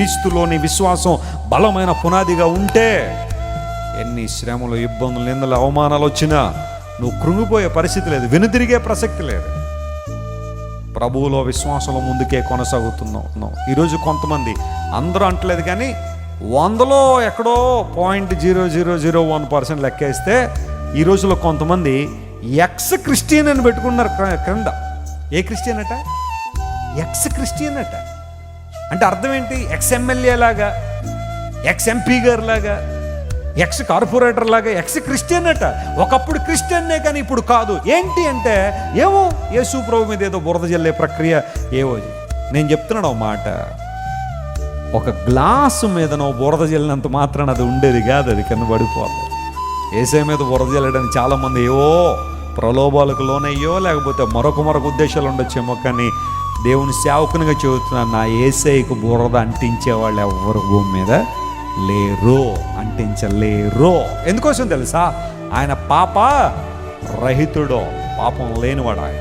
క్రీస్తులోని విశ్వాసం బలమైన పునాదిగా ఉంటే ఎన్ని శ్రమలు, ఇబ్బందులు, నిందలు, అవమానాలు వచ్చినా నువ్వు కృంగిపోయే పరిస్థితి లేదు, వెనుదిరిగే ప్రసక్తి లేదు. ప్రభువులో విశ్వాసంలో ముందుకే కొనసాగుతున్నావు. ఈరోజు కొంతమంది, అందరూ అంటలేదు కానీ 100లో ఎక్కడో 0.0001% లెక్కేస్తే ఈ రోజులో కొంతమంది ఎక్స్ క్రిస్టియన్ అని పెట్టుకున్నారు క్రింద. ఏ క్రిస్టియన్ అట? ఎక్స్ క్రిస్టియన్ అట. అంటే అర్థం ఏంటి? ఎక్స్ ఎమ్మెల్యే లాగా, ఎక్స్ ఎంపీ గారు లాగా, ఎక్స్ కార్పొరేటర్ లాగా ఎక్స్ క్రిస్టియన్ అట. ఒకప్పుడు క్రిస్టియన్నే కానీ ఇప్పుడు కాదు. ఏంటి అంటే ఏమో యేసు ప్రభు మీద ఏదో బురద జల్లే ప్రక్రియ ఏవో. నేను చెప్తున్నాను మాట, ఒక గ్లాసు మీద నువ్వు బురద జల్లినంత మాత్రాన అది ఉండేది కాదు, అది కింద పడిపోతుంది. యేసయ్య మీద బురద జల్లడానికి చాలామంది ఏవో ప్రలోభాలకు లోనయ్యో లేకపోతే మరొక ఉద్దేశాలు ఉండొచ్చేమో, కానీ దేవుని సేవకునిగా చెబుతున్నాను, నా యేసయ్యకు బురద అంటించే వాళ్ళు ఎవరు భూమి మీద లేరు, అంటించలేరు. ఎందుకోసం తెలుసా? ఆయన పాప రహితుడో, పాపం లేనివాడు ఆయన.